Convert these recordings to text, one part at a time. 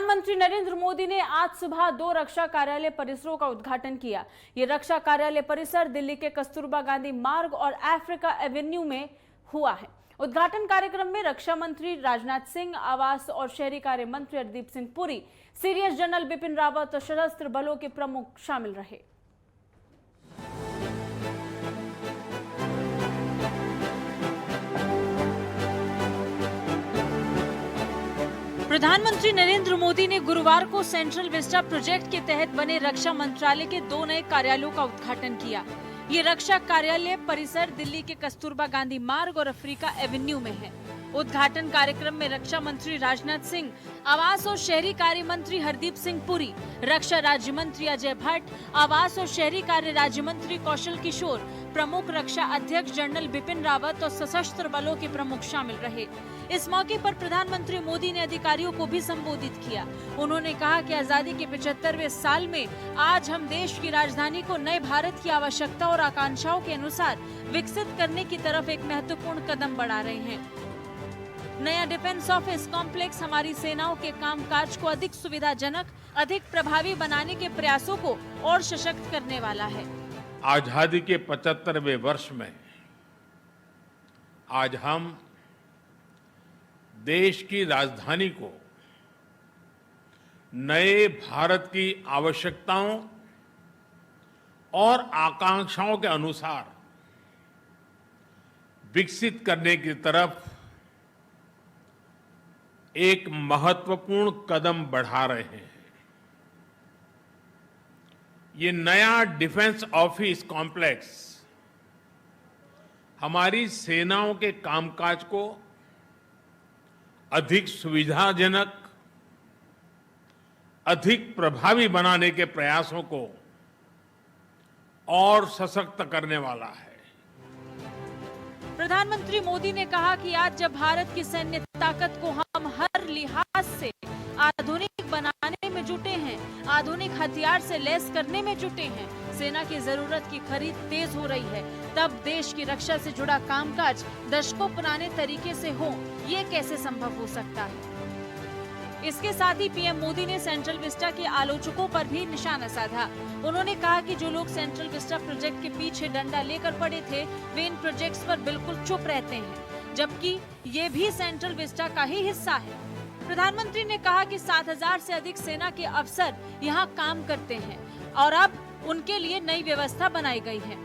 प्रधानमंत्री नरेंद्र मोदी ने आज सुबह 2 रक्षा कार्यालय परिसरों का उद्घाटन किया। ये रक्षा कार्यालय परिसर दिल्ली के कस्तूरबा गांधी मार्ग और अफ्रीका एवेन्यू में हुआ है। उद्घाटन कार्यक्रम में रक्षा मंत्री राजनाथ सिंह, आवास और शहरी कार्य मंत्री हरदीप सिंह पुरी, सीडीएस जनरल बिपिन रावत और सशस्त्र बलों के प्रमुख शामिल रहे। प्रधानमंत्री नरेंद्र मोदी ने गुरुवार को सेंट्रल विस्टा प्रोजेक्ट के तहत बने रक्षा मंत्रालय के 2 नए कार्यालयों का उद्घाटन किया। ये रक्षा कार्यालय परिसर दिल्ली के कस्तूरबा गांधी मार्ग और अफ्रीका एवेन्यू में है। उद्घाटन कार्यक्रम में रक्षा मंत्री राजनाथ सिंह, आवास और शहरी कार्य मंत्री हरदीप सिंह पुरी, रक्षा राज्य मंत्री अजय भट्ट, आवास और शहरी कार्य राज्य मंत्री कौशल किशोर, प्रमुख रक्षा अध्यक्ष जनरल बिपिन रावत और सशस्त्र बलों के प्रमुख शामिल रहे। इस मौके पर प्रधानमंत्री मोदी ने अधिकारियों को भी संबोधित किया। उन्होंने कहा कि आजादी के 75वें साल में आज हम देश की राजधानी को नए भारत की आवश्यकता और आकांक्षाओं के अनुसार विकसित करने की तरफ एक महत्वपूर्ण कदम बढ़ा रहे हैं। नया डिफेंस ऑफिस कॉम्प्लेक्स हमारी सेनाओं के कामकाज को अधिक सुविधाजनक, अधिक प्रभावी बनाने के प्रयासों को और सशक्त करने वाला है। आजादी के 75वें वर्ष में आज हम देश की राजधानी को नए भारत की आवश्यकताओं और आकांक्षाओं के अनुसार विकसित करने की तरफ एक महत्वपूर्ण कदम बढ़ा रहे हैं। ये नया डिफेंस ऑफिस कॉम्प्लेक्स हमारी सेनाओं के कामकाज को अधिक सुविधाजनक, अधिक प्रभावी बनाने के प्रयासों को और सशक्त करने वाला है। प्रधानमंत्री मोदी ने कहा कि आज जब भारत की सैन्य ताकत को हम हर लिहाज से आधुनिक बनाने में जुटे हैं, आधुनिक हथियार से लैस करने में जुटे हैं, सेना की जरूरत की खरीद तेज हो रही है, तब देश की रक्षा से जुड़ा कामकाज दशकों पुराने तरीके से हो, ये कैसे संभव हो सकता है। इसके साथ ही पीएम मोदी ने सेंट्रल विस्टा के आलोचकों पर भी निशाना साधा। उन्होंने कहा कि जो लोग सेंट्रल विस्टा प्रोजेक्ट के पीछे डंडा लेकर पड़े थे, वे इन प्रोजेक्ट्स पर बिल्कुल चुप रहते हैं, जबकि ये भी सेंट्रल विस्टा का ही हिस्सा है। प्रधानमंत्री ने कहा कि 7000 से अधिक सेना के अफसर यहाँ काम करते हैं और अब उनके लिए नई व्यवस्था बनाई गई है।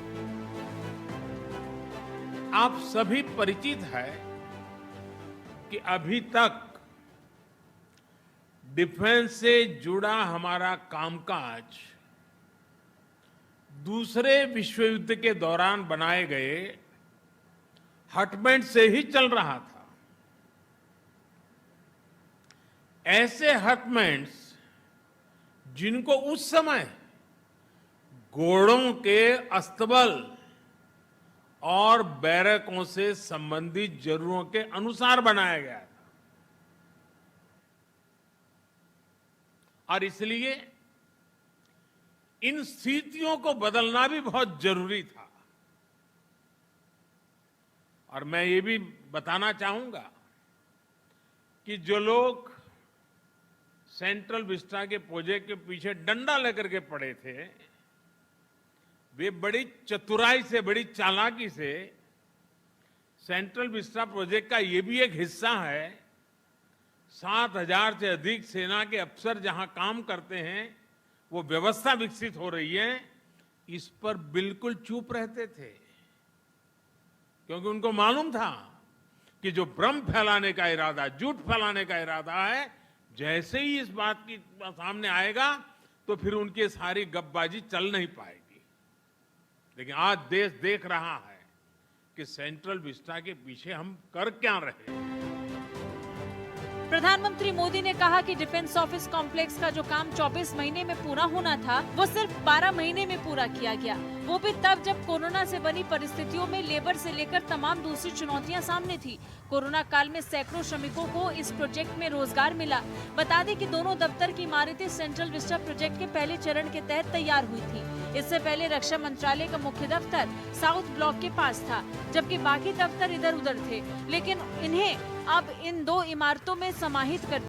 आप सभी परिचित है कि अभी तक डिफेंस से जुड़ा हमारा कामकाज दूसरे विश्व युद्ध के दौरान बनाए गए हटबैंड से ही चल रहा था। ऐसे हटबैंड्स जिनको उस समय घोड़ों के अस्तबल और बैरकों से संबंधित जरूरतों के अनुसार बनाया गया था और इसलिए इन स्थितियों को बदलना भी बहुत जरूरी था। और मैं ये भी बताना चाहूंगा कि जो लोग सेंट्रल विस्टा के प्रोजेक्ट के पीछे डंडा लेकर के पड़े थे, वे बड़ी चतुराई से, बड़ी चालाकी से सेंट्रल विस्टा प्रोजेक्ट का ये भी एक हिस्सा है। 7000 से अधिक सेना के अफसर जहां काम करते हैं, वो व्यवस्था विकसित हो रही है, इस पर बिल्कुल चुप रहते थे, क्योंकि उनको मालूम था कि जो भ्रम फैलाने का इरादा, झूठ फैलाने का इरादा है, जैसे ही इस बात की सामने आएगा तो फिर उनकी सारी गपबाजी चल नहीं पाएगी। लेकिन आज देश देख रहा है कि सेंट्रल विस्टा के पीछे हम कर क्या रहे हैं। प्रधानमंत्री मोदी ने कहा कि डिफेंस ऑफिस कॉम्प्लेक्स का जो काम 24 महीने में पूरा होना था, वो सिर्फ 12 महीने में पूरा किया गया। वो भी तब जब कोरोना से बनी परिस्थितियों में लेबर से लेकर तमाम दूसरी चुनौतियां सामने थी। कोरोना काल में सैकड़ों श्रमिकों को इस प्रोजेक्ट में रोजगार मिला। बता दें कि दोनों दफ्तर की इमारतें सेंट्रल विस्टा प्रोजेक्ट के पहले चरण के तहत तैयार हुई थी। इससे पहले रक्षा मंत्रालय का मुख्य दफ्तर साउथ ब्लॉक के पास था, जबकि बाकी दफ्तर इधर उधर थे, लेकिन इन्हें अब इन 2 इमारतों में समाहित कर